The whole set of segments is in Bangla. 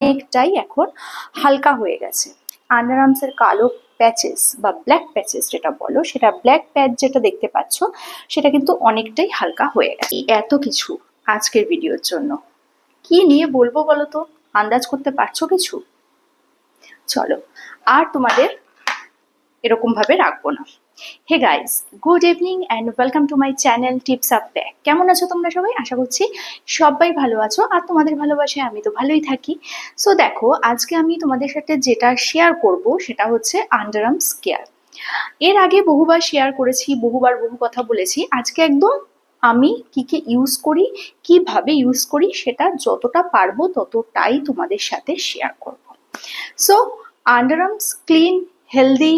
অনেকটাই এখন হালকা হয়ে গেছে। আন্ডার আর্মসের কালো প্যাচেস বা ব্ল্যাক প্যাচেস যেটা বলো, সেটা ব্ল্যাক প্যাচ যেটা দেখতে পাচ্ছ সেটা কিন্তু অনেকটাই হালকা হয়ে গেছে। এত কিছু আজকের ভিডিওর জন্য কি নিয়ে বলবো বলো তো? আন্দাজ করতে পারছো কিছু? চলো আর তোমাদের এরকম ভাবে রাখবো না। Hey guys, good evening and welcome to my channel tips up back. কেমন আছো তোমরা সবাই? আশা করছি সবাই ভালো আছো, আর তোমাদের ভালোবাসায় আমি তো ভালোই থাকি। সো দেখো, আজকে আমি তোমাদের সাথে যেটা শেয়ার করব সেটা হচ্ছে আন্ডার আর্মস কেয়ার। এর আগে বহুবার শেয়ার করেছি, বহুবার বহু কথা বলেছি। আজকে একদম আমি কি কি ইউজ করি, কিভাবে ইউজ করি, সেটা যতটা পারবো ততটাই তোমাদের সাথে শেয়ার করব। So under arms clean, healthy,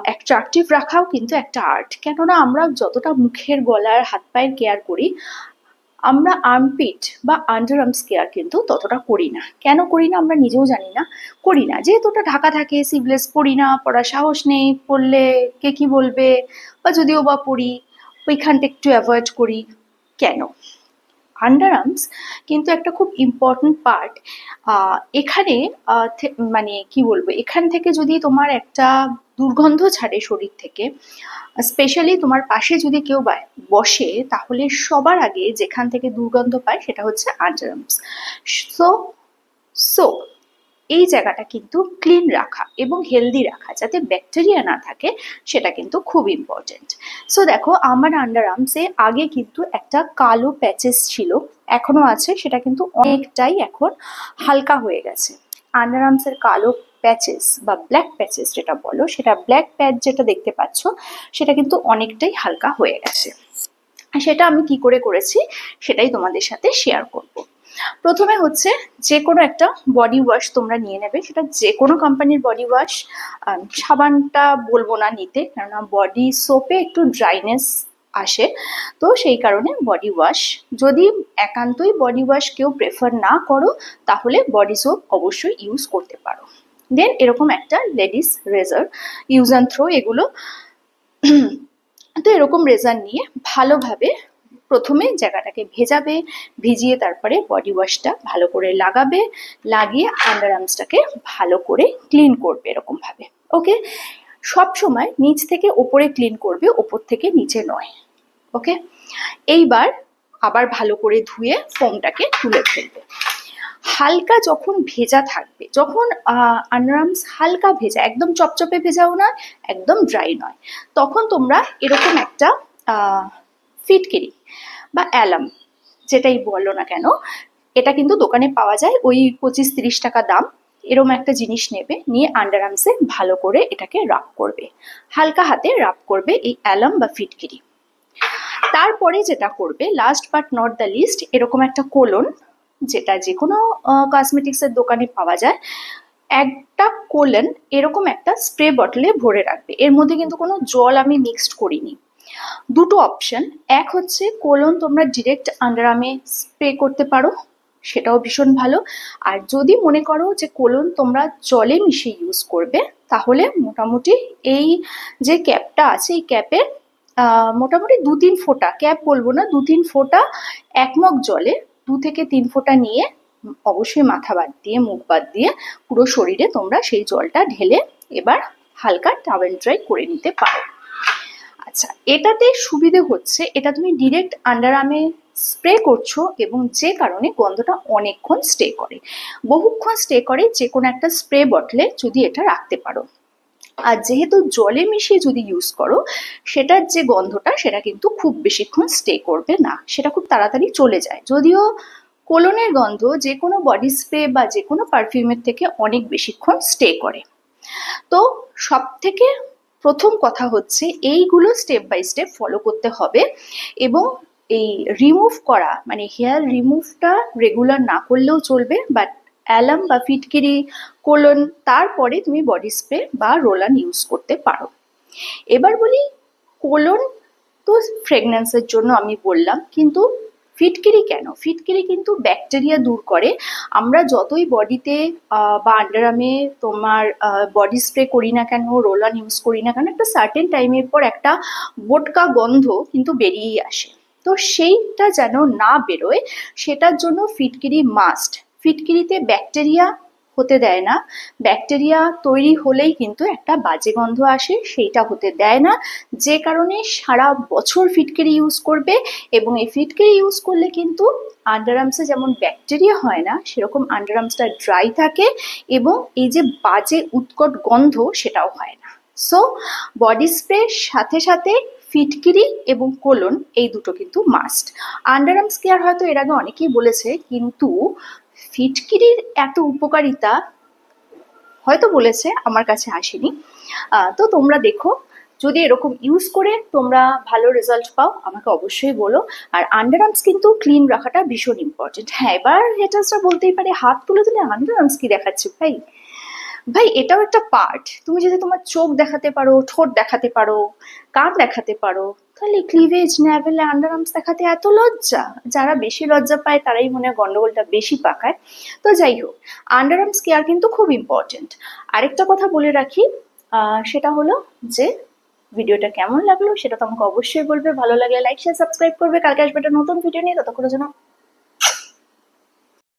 attractive রাখাও কিন্তু একটা আর্ট। কেননা আমরা যতটা মুখের, গলার, হাত পায়ের কেয়ার করি, আমরা আর্মপিট বা আন্ডার আর্মস কেয়ার কিন্তু ততটা করি না। কেন করি না আমরা নিজেও জানি না, করি না। যেহেতু ওটা ঢাকা থাকে, সিভলেস পড়ি না, পড়ার সাহস নেই, পড়লে কে কি বলবে, বা যদিও বা পড়ি ওইখানটা একটু অ্যাভয়েড করি। কেন? আন্ডার আর্মস কিন্তু একটা খুব ইম্পর্টেন্ট পার্ট। এখানে মানে কি বলবো, এখান থেকে যদি তোমার একটা দুর্গন্ধ ছাড়ে শরীর থেকে, স্পেশালি তোমার পাশে যদি কেউ বসে, তাহলে সবার আগে যেখান থেকে দুর্গন্ধ পায় সেটা হচ্ছে আন্ডার আর্মস। সো সো এই জায়গাটা কিন্তু ক্লিন রাখা এবং হেলদি রাখা, যাতে ব্যাকটেরিয়া না থাকে, সেটা কিন্তু খুব ইম্পর্টেন্ট। সো দেখো, আমার আন্ডার আর্মসে আগে কিন্তু একটা কালো প্যাচেস ছিল, এখনো আছে, সেটা কিন্তু অনেকটাই এখন হালকা হয়ে গেছে। আন্ডার আর্মসের কালো প্যাচেস বা ব্ল্যাক প্যাচেস যেটা বলো, সেটা ব্ল্যাক প্যাচ যেটা দেখতে পাচ্ছ সেটা কিন্তু অনেকটাই হালকা হয়ে গেছে। সেটা আমি কি করে করেছি সেটাই তোমাদের সাথে শেয়ার করব। প্রথমে হচ্ছে যে কোনো একটা বডি ওয়াশ তোমরা নিয়ে নেবে, সেটা যে কোনো কোম্পানির বডি ওয়াশ। সাবানটা বলবো না নিতে, কেননা বডি সোপে একটু ড্রাইনেস আসে, তো সেই কারণে বডি ওয়াশ। যদি একান্তই বডি ওয়াশ কেউ প্রেফার না করো, তাহলে বডি সোপ অবশ্যই ইউজ করতে পারো। দেন এরকম একটা ladies razor, use and throw এগুলো, তো এরকম রেজার নিয়ে ভালোভাবে প্রথমে জায়গাটাকে ভেজাবে, ভিজিয়ে তারপরে বডি ওয়াশটা ভালো করে লাগাবে, লাগিয়ে আন্ডার আর্মসটাকে ভালো করে ক্লিন করবে এরকম ভাবে। ওকে, সব সময় নিচ থেকে ওপরে ক্লিন করবে, ওপর থেকে নিচে নয়। ওকে, এইবার আবার ভালো করে ধুয়ে ফোমটাকে তুলে ফেলবে। হালকা যখন ভেজা থাকবে, যখন আন্ডার আর্মস হালকা ভেজা, একদম চপচপে ভেজাও নয়, একদম ড্রাই নয়, তখন তোমরা এরকম একটা ফিটকিরি বা অ্যালাম, যেটাই বলো না কেন, এটা কিন্তু দোকানে পাওয়া যায়, ওই 25-30 টাকা দাম। এরকম একটা জিনিস নেবে, নিয়ে আন্ডার আর্মসে ভালো করে এটাকে রাব করবে, হালকা হাতে রাব করবে এই অ্যালাম বা ফিটকিরি। তারপরে যেটা করবে, last but not the least, এরকম একটা কোলন, যেটা যে কোনো কসমেটিক্সের দোকানে পাওয়া যায়, একটা কোলন এরকম একটা স্প্রে বটলে ভরে রাখবে। এর মধ্যে কিন্তু কোনো জল আমি মিক্সড করিনি। দুটো অপশন, এক হচ্ছে কোলন তোমরা ডিরেক্ট আন্ডার আর্মে স্প্রে করতে পারো, সেটাও ভীষণ ভালো। আর যদি মনে করো যে কোলন তোমরা জলে মিশিয়ে ইউজ করবে, তাহলে মোটামুটি এই যে ক্যাপটা আছে, এই ক্যাপের মোটামুটি 2-3 ফোঁটা, ক্যাপ বলবো না, 2-3 ফোঁটা 1 মগ জলে 2 থেকে 3 ফোঁটা নিয়ে, অবশ্যই মাথা বাদ দিয়ে, মুখ বাদ দিয়ে, পুরো শরীরে তোমরা সেই জলটা ঢেলে এবার হালকা টাওয়েল ড্রাই করে নিতে পারো। আচ্ছা, এটাতে সুবিধে হচ্ছে, এটা তুমি ডিরেক্ট আন্ডার আর্মে স্প্রে করছো, এবং যে কারণে গন্ধটা অনেকক্ষণ স্টে করে, বহুক্ষণ স্টে করে, যে কোনো একটা স্প্রে বটলে যদি এটা রাখতে পারো। আর যেহেতু জলে মিশিয়ে যদি ইউজ করো, সেটার যে গন্ধটা সেটা কিন্তু খুব বেশিক্ষণ স্টে করবে না, সেটা খুব তাড়াতাড়ি চলে যায়। যদিও কোলনের গন্ধ যে কোনো বডি স্প্রে বা যে কোনো পারফিউমের থেকে অনেক বেশিক্ষণ স্টে করে। তো সব থেকে প্রথম কথা হচ্ছে এইগুলো স্টেপ বাই স্টেপ ফলো করতে হবে, এবং এই রিমুভ করা, মানে হেয়ার রিমুভটা রেগুলার না করলেও চলবে, বাট অ্যালাম বা ফিটকিরি, কোলন, তারপরে তুমি বডি স্প্রে বা রোল-অন ইউজ করতে পারো। এবার বলি, কোলন তো ফ্রেগন্যান্সের জন্য আমি বললাম, কিন্তু ফিটকিরি কেন? ফিটকিরি কিন্তু ব্যাকটেরিয়া দূর করে। আমরা যতই বডিতে বা আন্ডারআর্মে তোমার বডি স্প্রে করি না কেন, রোল অন ইউজ করি না কেন, একটা সার্টেন টাইমের পর একটা বোটকা গন্ধ কিন্তু বেরিয়েই আসে। তো সেইটা যেন না বেরোয়, সেটার জন্য ফিটকিরি মাস্ট। ফিটকিরিতে ব্যাকটেরিয়া হতে দেয় না, ব্যাকটেরিয়া তৈরি হলেই কিন্তু একটা বাজে গন্ধ আসে, সেইটা হতে দেয় না, যে কারণে সারা বছর ফিটকিরি ইউজ করবে। এবং এই ফিটকিরি ইউজ করলে কিন্তু আন্ডারআর্মসে যেমন ব্যাকটেরিয়া হয় না, সেরকম আন্ডারআর্মসটা ড্রাই থাকে এবং এই যে বাজে উৎকট গন্ধ সেটাও হয় না। সো বডি স্প্রে সাথে সাথে ফিটকিরি এবং কোলন এই দুটো কিন্তু মাস্ট। আন্ডারআর্মস কেয়ার হয়তো এর আগে অনেকেই বলেছে, কিন্তু ফিটকিরির এত উপকারিতা হয়তো বলেছে, আমার কাছে আসেনি। তো তোমরা দেখো, যদি এরকম ইউজ করে তোমরা ভালো রেজাল্ট পাও আমাকে অবশ্যই বলো। আর আন্ডারআর্মস কিন্তু ক্লিন রাখাটা ভীষণ ইম্পর্টেন্ট। হ্যাঁ, এবার হেটার্সরা বলতেই পারে হাত তুলে তুলে আন্ডারআর্মস কি দেখাচ্ছে ভাই। ভাই এটাও একটা পার্ট। তুমি যদি তোমার চোখ দেখাতে পারো, ঠোঁট দেখাতে পারো, কান দেখাতে পারো, তাহলে ক্লিভেজ, ন্যাভেলে আন্ডারআর্মস দেখাতে এত লজ্জা? যারা বেশি লজ্জা পায় তারাই মনে হয় গন্ডগোলটা বেশি পাকায়। তো যাই হোক, আন্ডারআর্মস কেয়ার কিন্তু খুব ইম্পর্টেন্ট। আরেকটা কথা বলে রাখি, সেটা হলো যে ভিডিওটা কেমন লাগলো সেটা তো আমাকে অবশ্যই বলবে। ভালো লাগলে লাইক শেয়ার সাবস্ক্রাইব করবে। কালকে আসবে একটা নতুন ভিডিও নিয়ে, ততক্ষণের জন্য